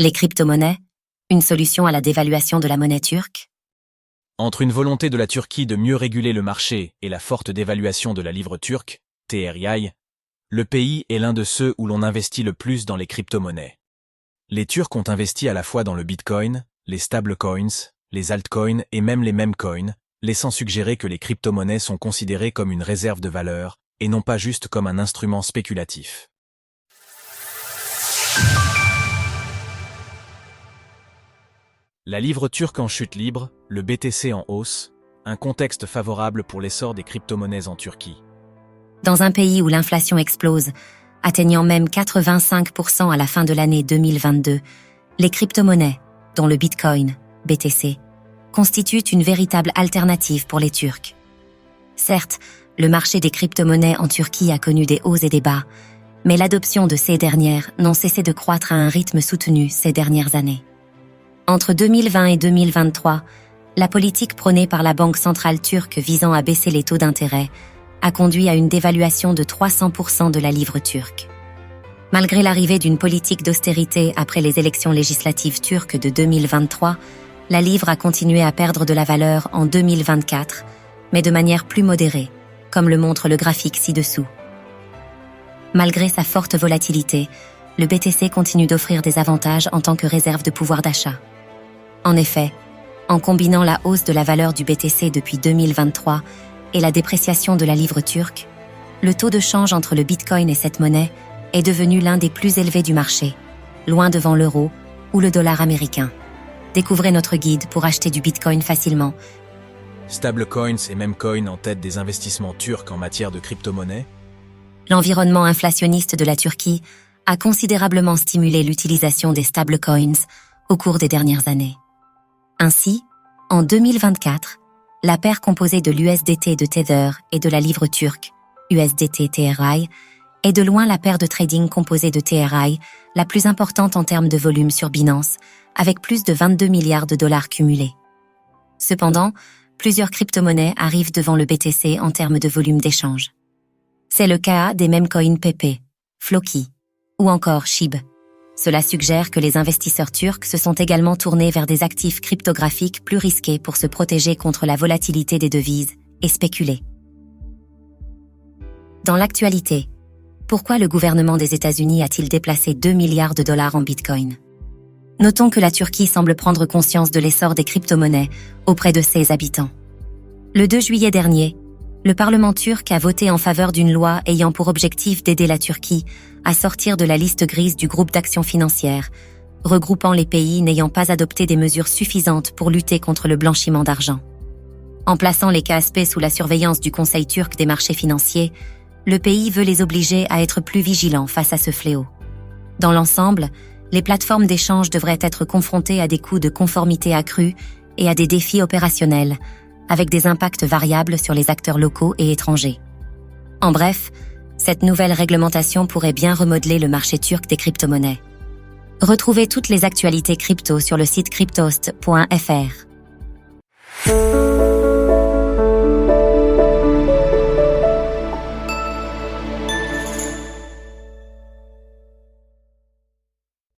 Les crypto-monnaies, une solution à la dévaluation de la monnaie turque? Entre une volonté de la Turquie de mieux réguler le marché et la forte dévaluation de la livre turque, TRY, le pays est l'un de ceux où l'on investit le plus dans les crypto-monnaies. Les Turcs ont investi à la fois dans le Bitcoin, les stablecoins, les altcoins et même les memecoins, laissant suggérer que les crypto-monnaies sont considérées comme une réserve de valeur et non pas juste comme un instrument spéculatif. La livre turque en chute libre, le BTC en hausse, un contexte favorable pour l'essor des crypto-monnaies en Turquie. Dans un pays où l'inflation explose, atteignant même 85% à la fin de l'année 2022, les crypto-monnaies, dont le Bitcoin, BTC, constituent une véritable alternative pour les Turcs. Certes, le marché des crypto-monnaies en Turquie a connu des hauts et des bas, mais l'adoption de ces dernières n'a cessé de croître à un rythme soutenu ces dernières années. Entre 2020 et 2023, la politique prônée par la Banque centrale turque visant à baisser les taux d'intérêt a conduit à une dévaluation de 300% de la livre turque. Malgré l'arrivée d'une politique d'austérité après les élections législatives turques de 2023, la livre a continué à perdre de la valeur en 2024, mais de manière plus modérée, comme le montre le graphique ci-dessous. Malgré sa forte volatilité, le BTC continue d'offrir des avantages en tant que réserve de pouvoir d'achat. En effet, en combinant la hausse de la valeur du BTC depuis 2023 et la dépréciation de la livre turque, le taux de change entre le Bitcoin et cette monnaie est devenu l'un des plus élevés du marché, loin devant l'euro ou le dollar américain. Découvrez notre guide pour acheter du Bitcoin facilement. Stablecoins et memecoins en tête des investissements turcs en matière de crypto-monnaies. L'environnement inflationniste de la Turquie a considérablement stimulé l'utilisation des stablecoins au cours des dernières années. Ainsi, en 2024, la paire composée de l'USDT de Tether et de la livre turque, USDT TRY, est de loin la paire de trading composée de TRY, la plus importante en termes de volume sur Binance, avec plus de 22 milliards de dollars cumulés. Cependant, plusieurs crypto-monnaies arrivent devant le BTC en termes de volume d'échange. C'est le cas des memecoins PP, Floki ou encore SHIB. Cela suggère que les investisseurs turcs se sont également tournés vers des actifs cryptographiques plus risqués pour se protéger contre la volatilité des devises et spéculer. Dans l'actualité, pourquoi le gouvernement des États-Unis a-t-il déplacé 2 milliards de dollars en Bitcoin? Notons que la Turquie semble prendre conscience de l'essor des crypto-monnaies auprès de ses habitants. Le 2 juillet dernier, le Parlement turc a voté en faveur d'une loi ayant pour objectif d'aider la Turquie à sortir de la liste grise du groupe d'action financière, regroupant les pays n'ayant pas adopté des mesures suffisantes pour lutter contre le blanchiment d'argent. En plaçant les KSP sous la surveillance du Conseil turc des marchés financiers, le pays veut les obliger à être plus vigilants face à ce fléau. Dans l'ensemble, les plateformes d'échange devraient être confrontées à des coûts de conformité accrus et à des défis opérationnels, avec des impacts variables sur les acteurs locaux et étrangers. En bref, cette nouvelle réglementation pourrait bien remodeler le marché turc des crypto-monnaies. Retrouvez toutes les actualités crypto sur le site cryptost.fr.